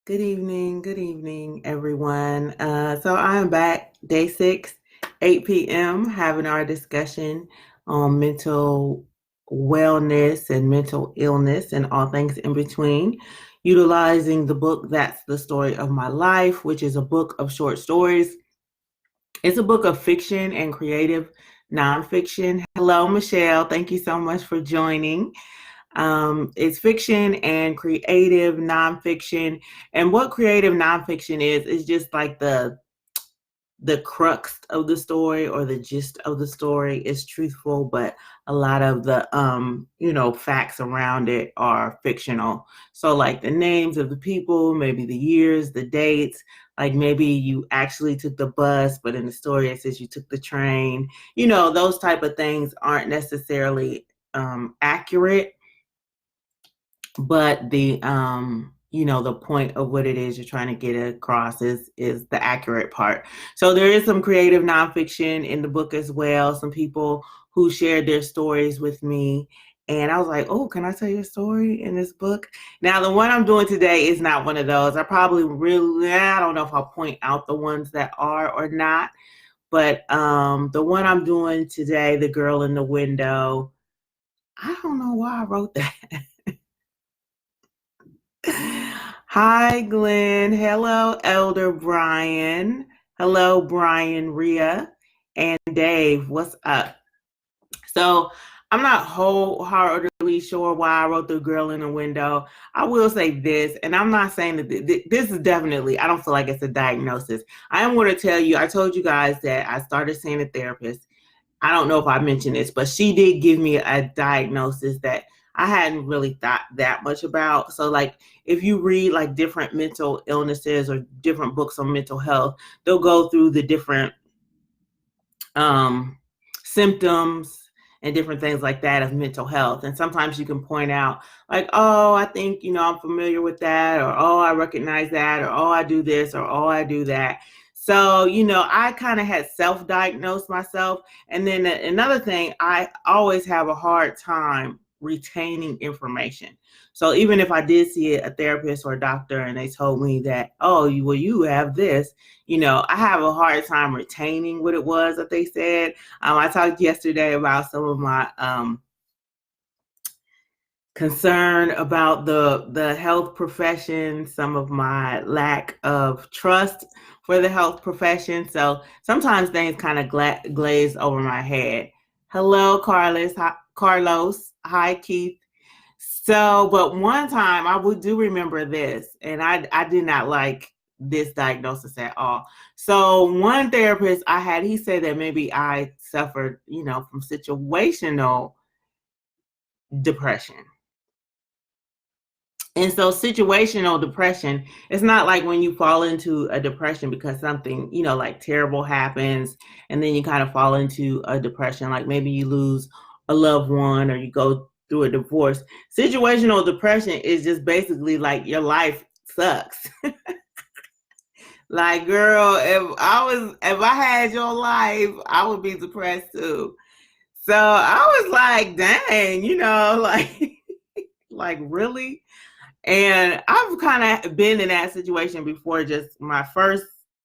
Good evening, everyone. So I am back, day 6, 8 p.m., having our discussion on mental wellness and mental illness and all things in between, utilizing the book That's the Story of My Life, which is a book of short stories. It's a book of fiction and creative nonfiction. Hello, Michelle. Thank you so much for joining. It's fiction and creative nonfiction. And what creative nonfiction is just like the crux of the story or the gist of the story is truthful, but a lot of the facts around it are fictional. So like the names of the people, maybe the years, the dates, like maybe you actually took the bus, but in the story it says you took the train. Those type of things aren't necessarily accurate, but the point of what it is you're trying to get across is the accurate part. So there is some creative nonfiction in the book as well, some people who shared their stories with me, and I was like, oh, can I tell you a story in this book? Now the one I'm doing today is not one of those. I don't know if I'll point out the ones that are or not, but the one I'm doing today, The Girl in the Window, I don't know why I wrote that. Hi, Glenn. Hello, Elder Brian. Hello, Brian, Rhea, and Dave. What's up? So I'm not wholeheartedly sure why I wrote The Girl in the Window. I will say this, and I'm not saying that this is definitely, I don't feel like it's a diagnosis. I am going to tell you, I told you guys that I started seeing a therapist. I don't know if I mentioned this, but she did give me a diagnosis that I hadn't really thought that much about. So like if you read like different mental illnesses or different books on mental health, they'll go through the different symptoms and different things like that of mental health. And sometimes you can point out like, oh, I think, I'm familiar with that, or, oh, I recognize that, or, oh, I do this, or, oh, I do that. So, I kind of had self-diagnosed myself. And then another thing, I always have a hard time retaining information. So even if I did see a therapist or a doctor and they told me that, oh, you have this, I have a hard time retaining what it was that they said. I talked yesterday about some of my concern about the health profession, some of my lack of trust for the health profession. So sometimes things kind of glaze over my head. Hello, Carlos. Hi, Carlos. Hi, Keith. So, but one time I do remember this, and I did not like this diagnosis at all. So one therapist I had, he said that maybe I suffered, from situational depression. And so situational depression, it's not like when you fall into a depression because something, like terrible happens, and then you kind of fall into a depression, like maybe you lose a loved one or you go through a divorce. Situational depression is just basically like your life sucks. Like, girl, if I had your life, I would be depressed too. So I was like, dang, like like really? And I've kind of been in that situation before. Just my first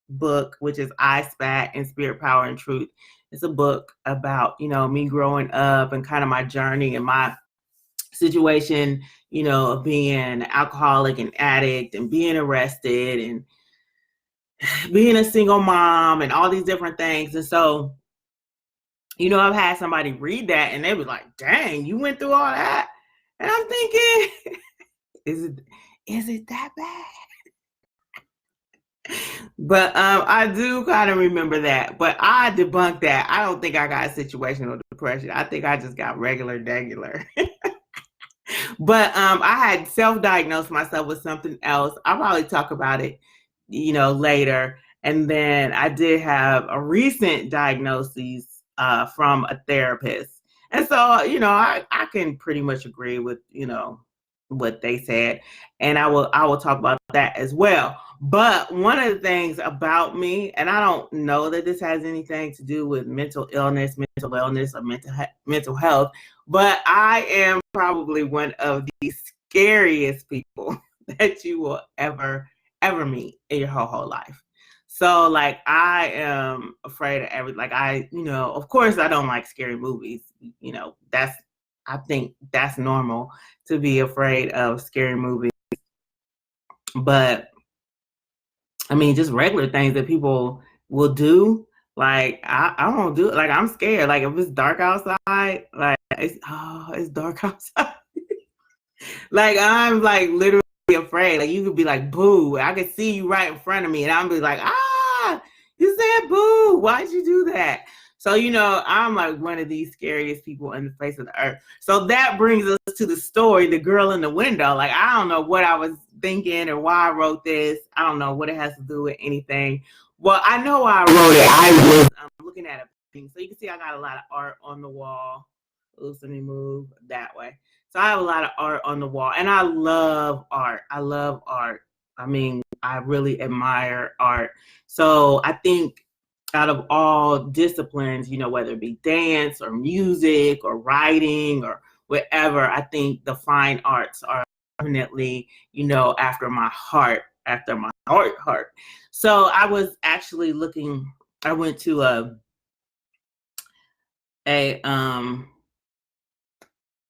book, which is I Spat and Spirit, Power, and Truth. It's a book about, me growing up and kind of my journey and my situation, of being an alcoholic and addict and being arrested and being a single mom and all these different things. And so, I've had somebody read that and they was like, dang, you went through all that? And I'm thinking, is it that bad? But I do kind of remember that. But I debunked that. I don't think I got situational depression. I think I just got regular. But I had self-diagnosed myself with something else. I'll probably talk about it, later. And then I did have a recent diagnosis from a therapist. And so, I can pretty much agree with, what they said. And I will talk about that as well. But one of the things about me, and I don't know that this has anything to do with mental illness, mental wellness, or mental health, but I am probably one of the scariest people that you will ever ever meet in your whole life. So like I am afraid of like of course I don't like scary movies. I think that's normal to be afraid of scary movies. But I mean, just regular things that people will do. Like I won't do it. Like I'm scared. Like if it's dark outside, like it's dark outside. Like I'm like literally afraid. Like you could be like boo. I could see you right in front of me, and I'm be like you said boo. Why'd you do that? So I'm like one of these scariest people in the face of the earth. So that brings us to the story, The Girl in the Window. Like I don't know what I was thinking or why I wrote this. I don't know what it has to do with anything. Well, I know why I wrote it. I was looking at a painting. So you can see I got a lot of art on the wall. Oops, let me move that way. So I have a lot of art on the wall, and I love art. I love art. I mean, I really admire art. So I think out of all disciplines, whether it be dance or music or writing or whatever, I think the fine arts are definitely, after my heart, heart. So I was actually looking, I went to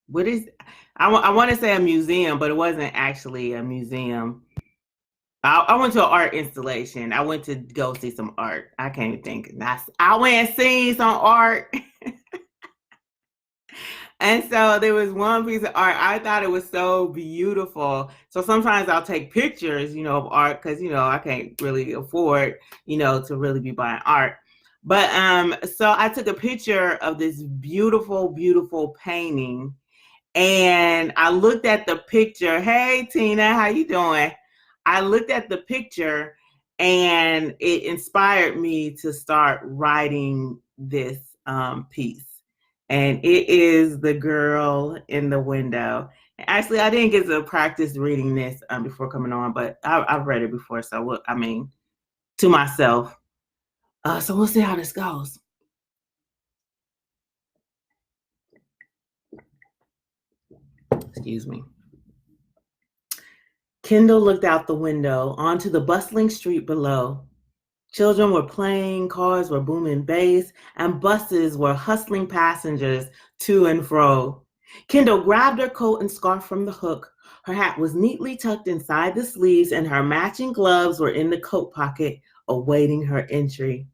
what is, I want to say a museum, but it wasn't actually a museum. I went to an art installation. I went to go see some art. I can't even think. I went and seen some art. And so there was one piece of art. I thought it was so beautiful. So sometimes I'll take pictures, of art because, I can't really afford, to really be buying art. But so I took a picture of this beautiful, beautiful painting. And I looked at the picture. Hey, Tina, how you doing? I looked at the picture and it inspired me to start writing this piece. And it is The Girl in the Window. Actually, I didn't get to practice reading this before coming on, but I've read it before. So, to myself. So we'll see how this goes. Excuse me. Kendall looked out the window onto the bustling street below. Children were playing, cars were booming bass, and buses were hustling passengers to and fro. Kendall grabbed her coat and scarf from the hook. Her hat was neatly tucked inside the sleeves, and her matching gloves were in the coat pocket, awaiting her entry.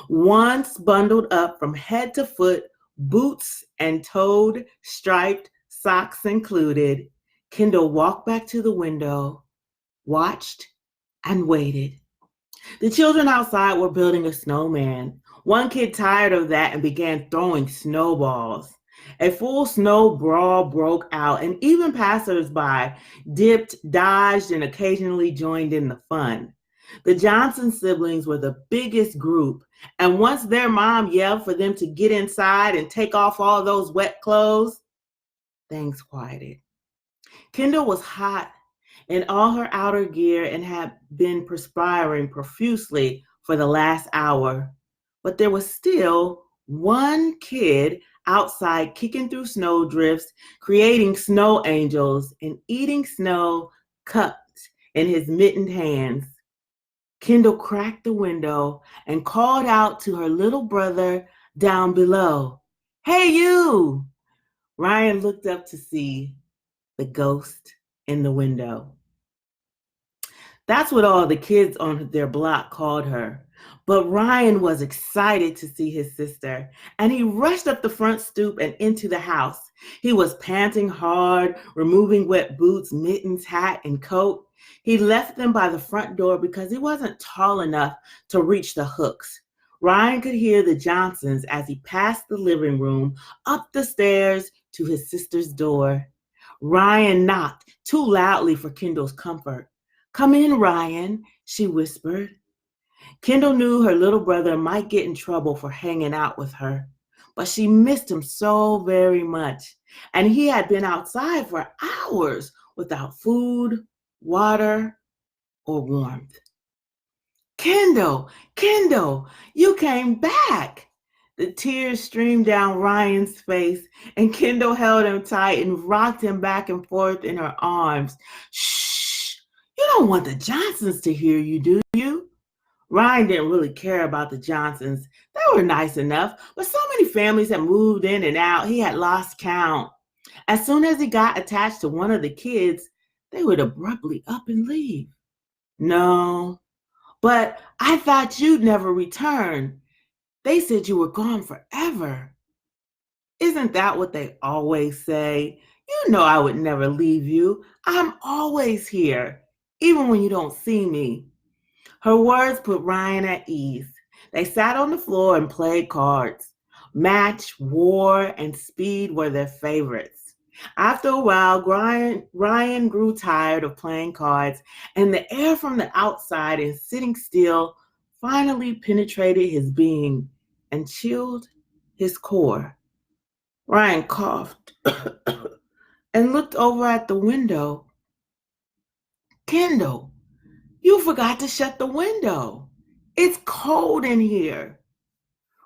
Once bundled up from head to foot, boots and toed, striped, socks included, Kendall walked back to the window, watched, and waited. The children outside were building a snowman. One kid tired of that and began throwing snowballs. A full snow brawl broke out, and even passersby dipped, dodged, and occasionally joined in the fun. The Johnson siblings were the biggest group, and once their mom yelled for them to get inside and take off all those wet clothes, things quieted. Kendall was hot in all her outer gear and had been perspiring profusely for the last hour. But there was still one kid outside kicking through snowdrifts, creating snow angels, and eating snow cupped in his mittened hands. Kendall cracked the window and called out to her little brother down below. Hey, you! Ryan looked up to see the ghost in the window. That's what all the kids on their block called her. But Ryan was excited to see his sister, and he rushed up the front stoop and into the house. He was panting hard, removing wet boots, mittens, hat, and coat. He left them by the front door because he wasn't tall enough to reach the hooks. Ryan could hear the Johnsons as he passed the living room, up the stairs to his sister's door. Ryan knocked too loudly for Kendall's comfort. Come in, Ryan, she whispered. Kendall knew her little brother might get in trouble for hanging out with her, but she missed him so very much, and he had been outside for hours without food, water, or warmth. Kendall, you came back. The tears streamed down Ryan's face, and Kendall held him tight and rocked him back and forth in her arms. Shh, you don't want the Johnsons to hear you, do you? Ryan didn't really care about the Johnsons. They were nice enough, but so many families had moved in and out, he had lost count. As soon as he got attached to one of the kids, they would abruptly up and leave. No, but I thought you'd never return. They said you were gone forever. Isn't that what they always say? You know I would never leave you. I'm always here, even when you don't see me. Her words put Ryan at ease. They sat on the floor and played cards. Match, war, and speed were their favorites. After a while, Ryan grew tired of playing cards, and the air from the outside and sitting still finally penetrated his being and chilled his core. Ryan coughed and looked over at the window. Kendall, you forgot to shut the window. It's cold in here.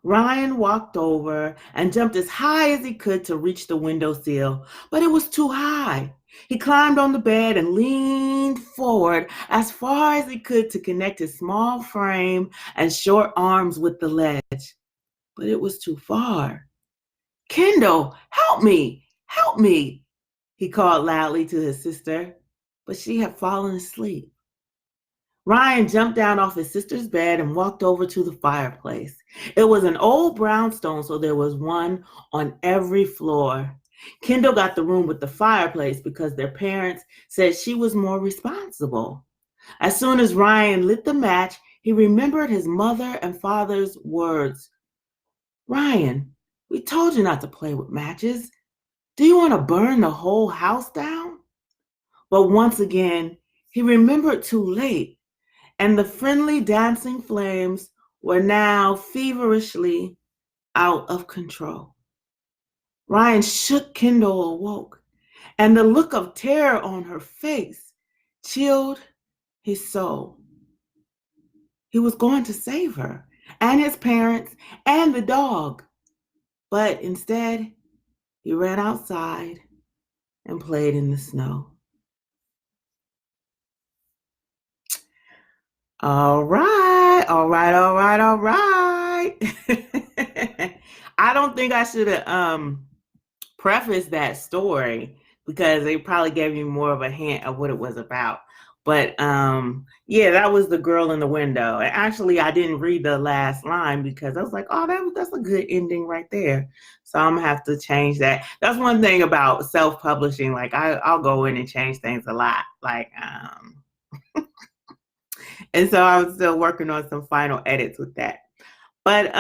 Ryan walked over and jumped as high as he could to reach the windowsill, but it was too high. He climbed on the bed and leaned forward as far as he could to connect his small frame and short arms with the ledge, but it was too far. Kendall, help me, help me, he called loudly to his sister, but she had fallen asleep. Ryan jumped down off his sister's bed and walked over to the fireplace. It was an old brownstone, so there was one on every floor. Kendall got the room with the fireplace because their parents said she was more responsible. As soon as Ryan lit the match, he remembered his mother and father's words. Ryan, we told you not to play with matches. Do you want to burn the whole house down? But once again, he remembered too late, and the friendly dancing flames were now feverishly out of control. Ryan shook Kendall awoke, and the look of terror on her face chilled his soul. He was going to save her, and his parents, and the dog. But instead, he ran outside and played in the snow. All right. I don't think I should have prefaced that story because they probably gave you more of a hint of what it was about. But yeah, that was the girl in the window. And actually, I didn't read the last line because I was like, oh, that's a good ending right there. So I'm gonna have to change that. That's one thing about self-publishing. Like I'll go in and change things a lot. And so I was still working on some final edits with that. But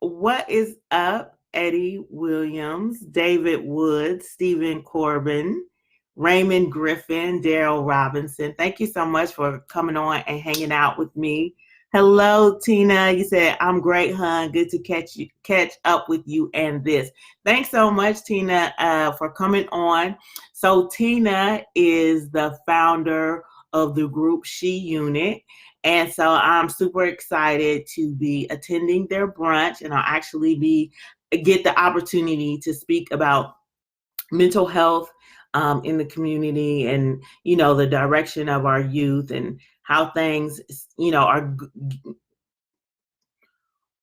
what is up, Eddie Williams, David Woods, Stephen Corbin, Raymond Griffin, Daryl Robinson? Thank you so much for coming on and hanging out with me. Hello, Tina. You said, I'm great, hon. Good to catch up with you and this. Thanks so much, Tina, for coming on. So Tina is the founder of the group She Unit. And so I'm super excited to be attending their brunch, and I'll actually get the opportunity to speak about mental health in the community and, the direction of our youth and how things,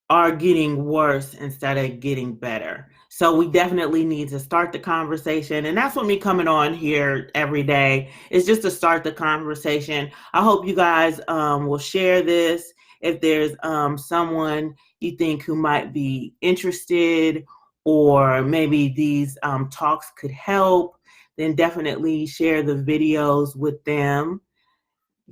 are getting worse instead of getting better. So we definitely need to start the conversation. And that's what me coming on here every day is just to start the conversation. I hope you guys will share this. If there's someone you think who might be interested, or maybe these talks could help, then definitely share the videos with them.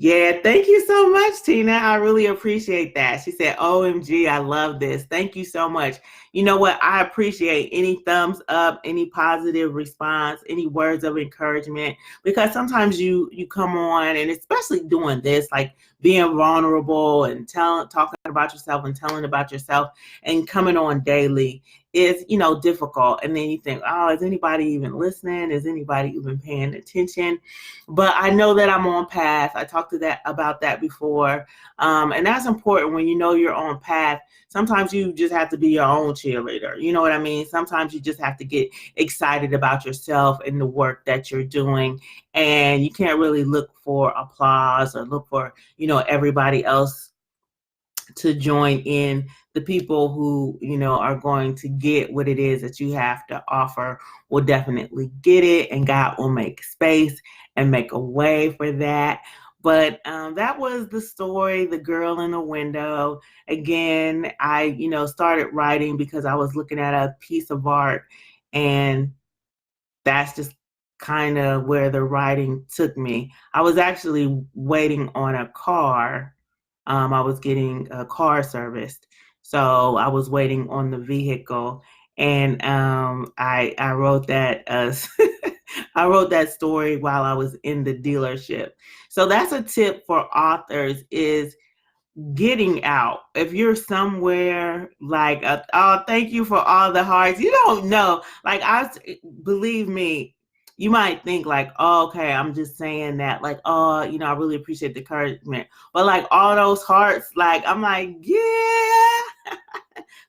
Yeah, thank you so much, Tina. I really appreciate that. She said, OMG, I love this. Thank you so much. You know what? I appreciate any thumbs up, any positive response, any words of encouragement, because sometimes you come on, and especially doing this, like being vulnerable and talking about yourself and telling about yourself and coming on daily is, difficult. And then you think, oh, is anybody even listening? Is anybody even paying attention? But I know that I'm on path. I talked about that before. And that's important when you know you're on path. Sometimes you just have to be your own cheerleader. You know what I mean? Sometimes you just have to get excited about yourself and the work that you're doing. And you can't really look for applause or look for, everybody else to join in. The people who, are going to get what it is that you have to offer will definitely get it, and God will make space and make a way for that. But that was the story, The Girl in the Window. Again, I, started writing because I was looking at a piece of art, and that's just kind of where the writing took me. I was actually waiting on a car. I was getting a car serviced, so I was waiting on the vehicle, and I wrote that I wrote that story while I was in the dealership. So that's a tip for authors: is getting out. If you're somewhere like, oh, thank you for all the hearts. You don't know. Like, believe me, you might think like, oh, okay, I'm just saying that. Like, oh, I really appreciate the encouragement. But like all those hearts, like, I'm like, yeah,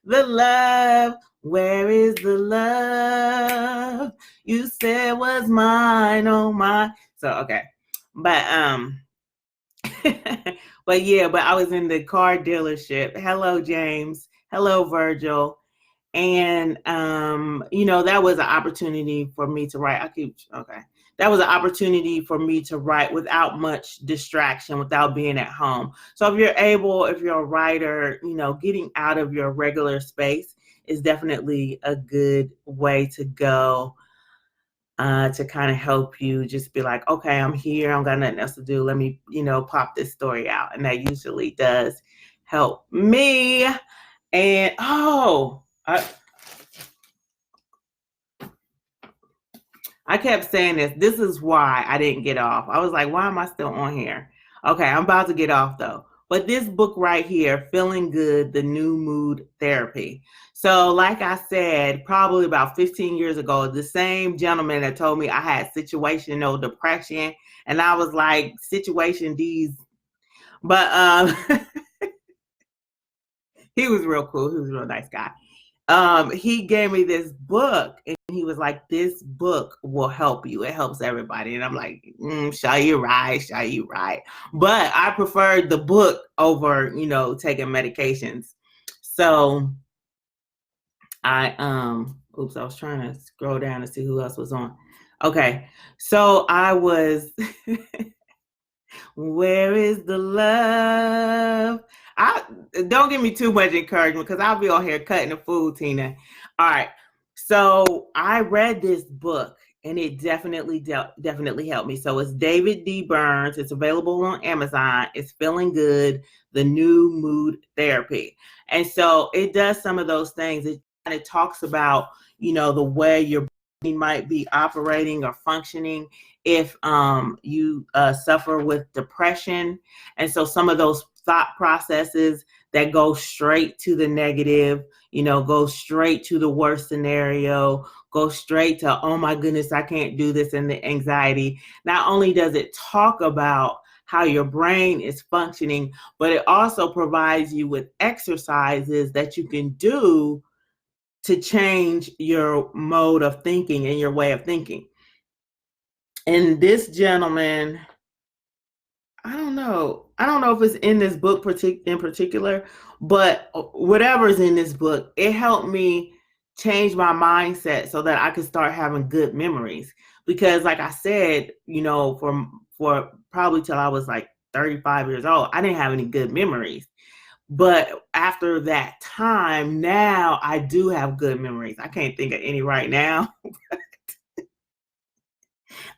the love. Where is the love you said was mine? Oh my. So okay, but but I was in the car dealership. Hello, James. Hello, Virgil. And that was an opportunity for me to write. That was an opportunity for me to write without much distraction, without being at home. So if you're a writer, getting out of your regular space is definitely a good way to go. To kind of help you just be like, okay, I'm here. I don't got nothing else to do. Let me, pop this story out. And that usually does help me. And I kept saying this. This is why I didn't get off. I was like, why am I still on here? Okay, I'm about to get off though. But this book right here, Feeling Good, The New Mood Therapy. So like I said, probably about 15 years ago, the same gentleman that told me I had situational depression. And I was like, situation D's. But he was real cool. He was a real nice guy. He gave me this book, and he was like, this book will help you. It helps everybody. And I'm like, shall you right. But I preferred the book over, taking medications. So I was trying to scroll down to see who else was on. Okay. So I was where is the love? I Don't give me too much encouragement because I'll be on here cutting the food, Tina. All right. So I read this book, and it definitely helped me. So it's David D. Burns. It's available on Amazon. It's Feeling Good, The New Mood Therapy. And so it does some of those things. It kind of talks about, the way your brain might be operating or functioning if you suffer with depression. And so some of those thought processes that go straight to the negative, go straight to the worst scenario, go straight to, oh my goodness, I can't do this, and the anxiety. Not only does it talk about how your brain is functioning, but it also provides you with exercises that you can do to change your mode of thinking and your way of thinking. And this gentleman, I don't know if it's in this book in particular, but whatever's in this book, it helped me change my mindset so that I could start having good memories. Because like I said, for probably till I was like 35 years old, I didn't have any good memories. But after that time, now I do have good memories. I can't think of any right now.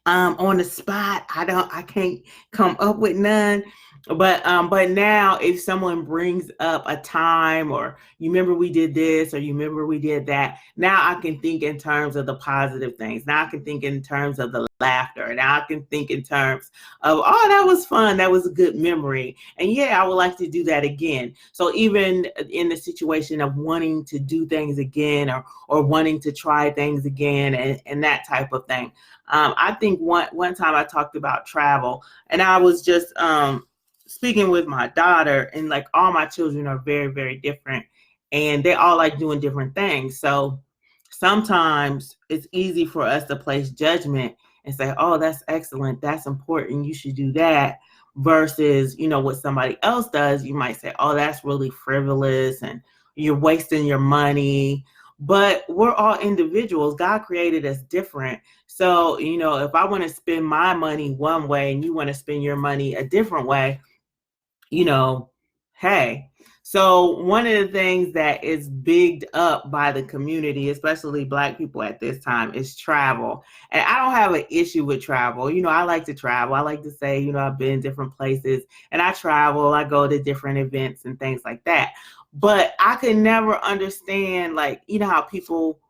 On the spot, I can't come up with none. But now if someone brings up a time, or you remember we did this, or you remember we did that, now I can think in terms of the positive things. Now I can think in terms of the laughter. Now I can think in terms of, oh, that was fun. That was a good memory. And yeah, I would like to do that again. So even in the situation of wanting to do things again, or wanting to try things again, and that type of thing. I think one time I talked about travel, and I was just speaking with my daughter, and like all my children are very, very different, and they all like doing different things. So sometimes it's easy for us to place judgment and say, oh, that's excellent, that's important, you should do that, versus, what somebody else does, you might say, oh, that's really frivolous and you're wasting your money. But we're all individuals. God created us different. So, if I want to spend my money one way and you want to spend your money a different way, you know, hey. So one of the things that is bigged up by the community, especially Black people at this time, is travel. And I don't have an issue with travel. I like to travel. I like to say, I've been different places and I travel. I go to different events and things like that. But I could never understand, like, how people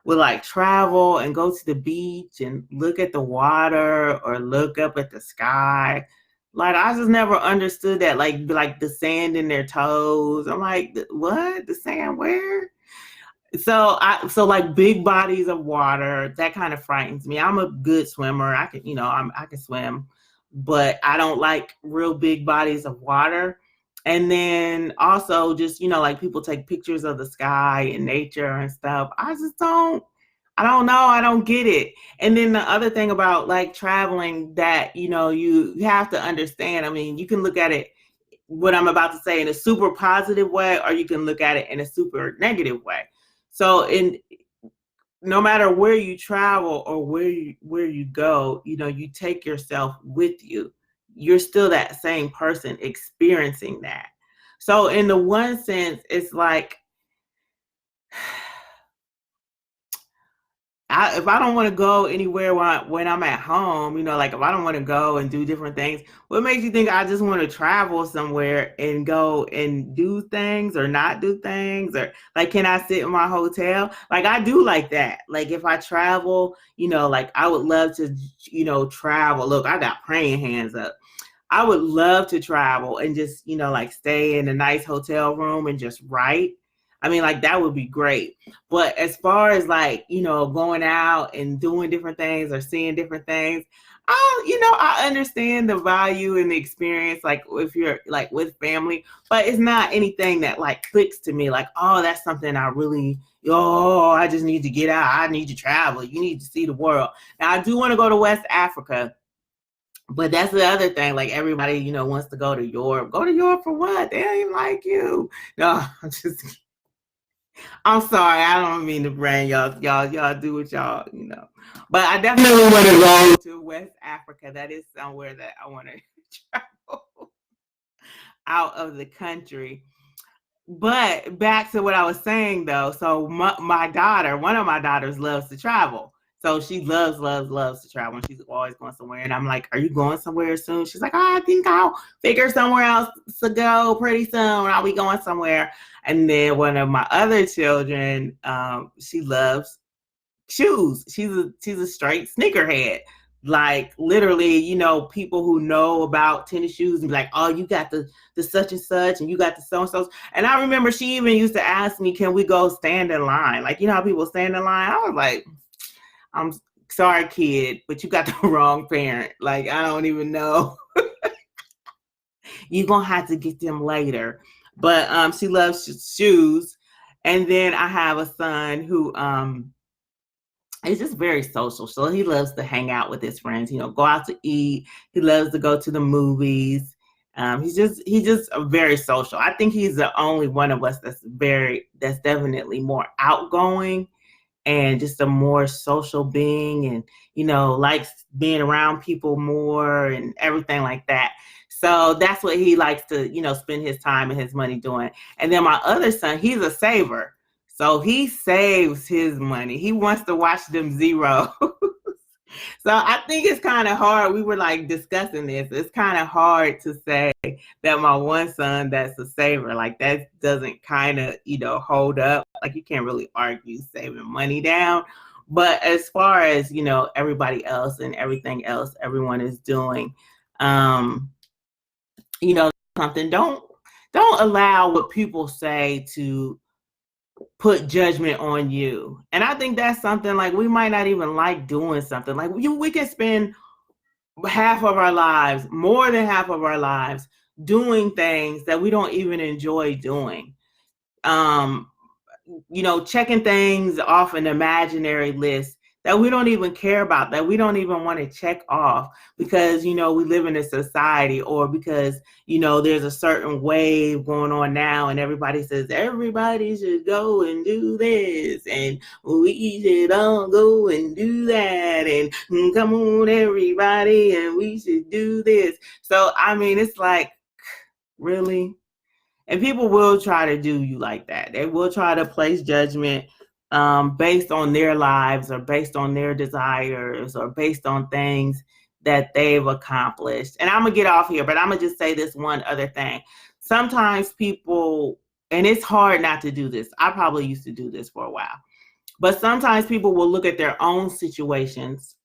would like travel and go to the beach and look at the water or look up at the sky. Like, I just never understood that, like the sand in their toes. I'm like, what? The sand where? So like big bodies of water, that kind of frightens me. I'm a good swimmer. I can, I can swim, but I don't like real big bodies of water. And then also just, like people take pictures of the sky and nature and stuff. I don't know. I don't get it. And then the other thing about like traveling that, you have to understand, I mean, you can look at it, what I'm about to say, in a super positive way, or you can look at it in a super negative way. So no matter where you travel or where you go, you take yourself with you. You're still that same person experiencing that. So in the one sense, it's like, if I don't want to go anywhere when I'm at home, like if I don't want to go and do different things, what makes you think I just want to travel somewhere and go and do things or not do things? Or like, can I sit in my hotel? Like, I do like that. Like, if I travel, like I would love to, travel. Look, I got praying hands up. I would love to travel and just, like stay in a nice hotel room and just write. I mean, like, that would be great. But as far as like, going out and doing different things or seeing different things, I understand the value and the experience, like if you're like with family, but it's not anything that like clicks to me like, oh, that's something I really, I just need to get out. I need to travel. You need to see the world. Now, I do want to go to West Africa. But that's the other thing. Like, everybody, wants to go to Europe. Go to Europe for what? They don't even like you. No, I'm sorry. I don't mean to brand y'all do what y'all, But I definitely want to go to West Africa. That is somewhere that I want to travel out of the country. But back to what I was saying though. So my daughter, one of my daughters, loves to travel. So she loves to travel, and she's always going somewhere. And I'm like, are you going somewhere soon? She's like, oh, I think I'll figure somewhere else to go pretty soon. I'll be going somewhere. And then one of my other children, she loves shoes. She's a straight sneakerhead. Like, literally, people who know about tennis shoes and be like, oh, you got the such and such, and you got the so and so. And I remember she even used to ask me, can we go stand in line? Like, how people stand in line? I was like, I'm sorry, kid, but you got the wrong parent. Like, I don't even know. You're gonna have to get them later. But she loves shoes. And then I have a son who he's just very social. So he loves to hang out with his friends, go out to eat. He loves to go to the movies. He's just very social. I think he's the only one of us that's definitely more outgoing and just a more social being, and likes being around people more and everything like that. So that's what he likes to spend his time and his money doing. And then my other son, he's a saver. So he saves his money. He wants to watch them zeros. So I think it's kind of hard. We were like discussing this. It's kind of hard to say that my one son that's a saver, like that doesn't kind of, hold up. Like you can't really argue saving money down. But as far as, everybody else and everything else everyone is doing, um, something, don't allow what people say to put judgment on you. And I think that's something like we might not even like doing something. Like we can spend half of our lives, more than half of our lives, doing things that we don't even enjoy doing. Um, checking things off an imaginary list that we don't even care about, that we don't even want to check off because, we live in a society, or because, there's a certain wave going on now and everybody says everybody should go and do this and we should all go and do that and come on everybody and we should do this. So, I mean, it's like, really? And people will try to do you like that. They will try to place judgment based on their lives or based on their desires or based on things that they've accomplished. And I'm going to get off here, but I'm going to just say this one other thing. Sometimes people, and it's hard not to do this. I probably used to do this for a while. But sometimes people will look at their own situations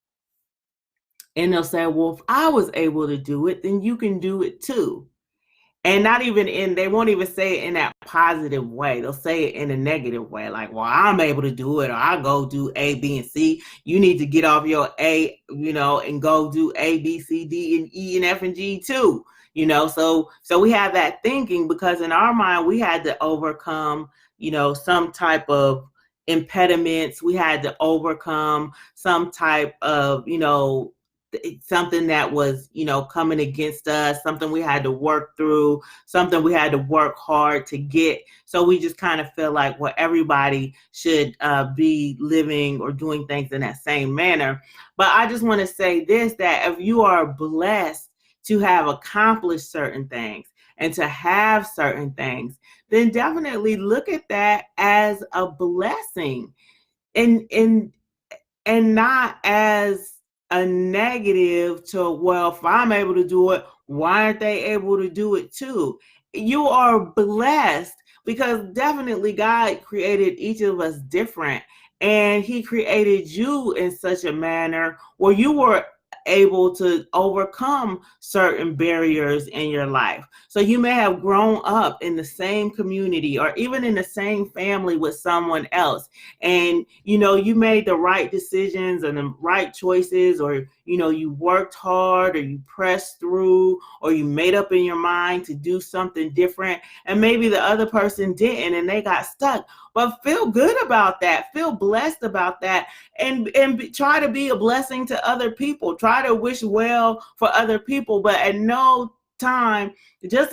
and they'll say, well, if I was able to do it, then you can do it too. And they won't even say it in that positive way. They'll say it in a negative way, like, well, I'm able to do it, or I'll go do A, B, and C. You need to get off your A, and go do A, B, C, D, and E, and F, and G too. So we have that thinking because in our mind, we had to overcome, some type of impediments. We had to overcome some type of, something that was, coming against us, something we had to work through, something we had to work hard to get. So we just kind of feel like, well, everybody should be living or doing things in that same manner. But I just want to say this, that if you are blessed to have accomplished certain things and to have certain things, then definitely look at that as a blessing and not as a negative to, well, if I'm able to do it, why aren't they able to do it too? You are blessed because definitely God created each of us different, and he created you in such a manner where you were able to overcome certain barriers in your life. So you may have grown up in the same community or even in the same family with someone else, and you made the right decisions and the right choices, or you worked hard, or you pressed through, or you made up in your mind to do something different, and maybe the other person didn't and they got stuck. But feel good about that, feel blessed about that, and try to be a blessing to other people, try to wish well for other people, but at no time, just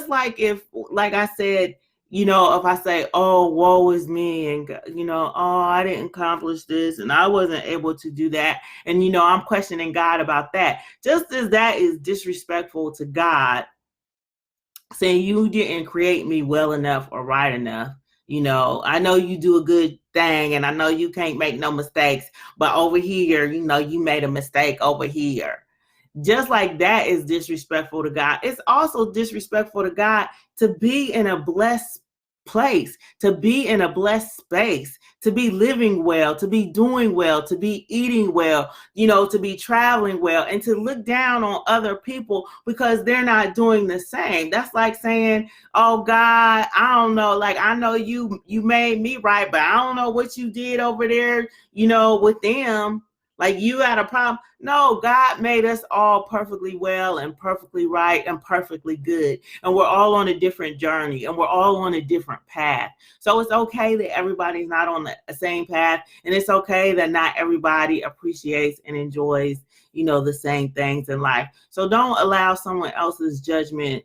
like I said, if I say, oh, woe is me, and, oh, I didn't accomplish this and I wasn't able to do that, and, I'm questioning God about that, just as that is disrespectful to God, saying you didn't create me well enough or right enough. I know you do a good thing and I know you can't make no mistakes, but over here, you made a mistake over here. Just like that is disrespectful to God, it's also disrespectful to God to be in a blessed place, to be in a blessed space, to be living well, to be doing well, to be eating well, to be traveling well, and to look down on other people because they're not doing the same. That's like saying, oh God, I don't know, like I know you made me right, but I don't know what you did over there, with them. Like you had a problem. No, God made us all perfectly well and perfectly right and perfectly good. And we're all on a different journey and we're all on a different path. So it's okay that everybody's not on the same path. And it's okay that not everybody appreciates and enjoys, the same things in life. So don't allow someone else's judgment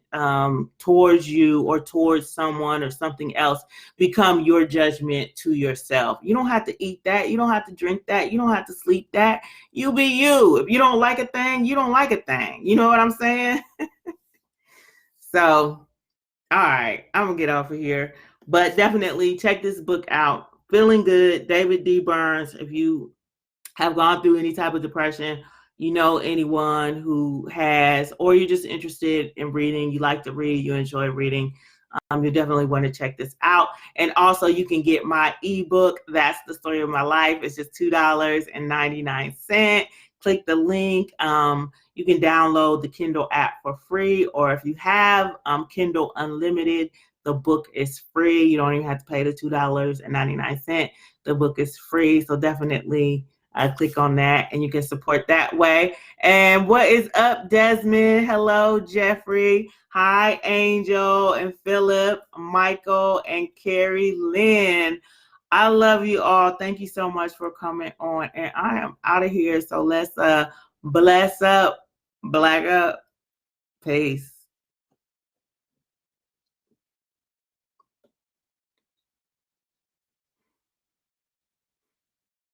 towards you or towards someone or something else become your judgment to yourself. You don't have to eat that. You don't have to drink that. You don't have to sleep that. You be you. If you don't like a thing, you don't like a thing. You know what I'm saying? So, all right, I'm going to get off of here. But definitely check this book out. Feeling Good, David D. Burns. If you have gone through any type of depression, you know anyone who has, or you're just interested in reading, you like to read, you enjoy reading, you definitely want to check this out. And also you can get my ebook, That's the Story of My Life. It's just $2.99. Click the link. You can download the Kindle app for free, or if you have Kindle Unlimited, the book is free. You don't even have to pay the $2.99. The book is free. So definitely click on that and you can support that way. And what is up, Desmond? Hello, Jeffrey. Hi, Angel and Philip, Michael, and Carrie Lynn. I love you all. Thank you so much for coming on. And I am out of here. So let's bless up, black up. Peace.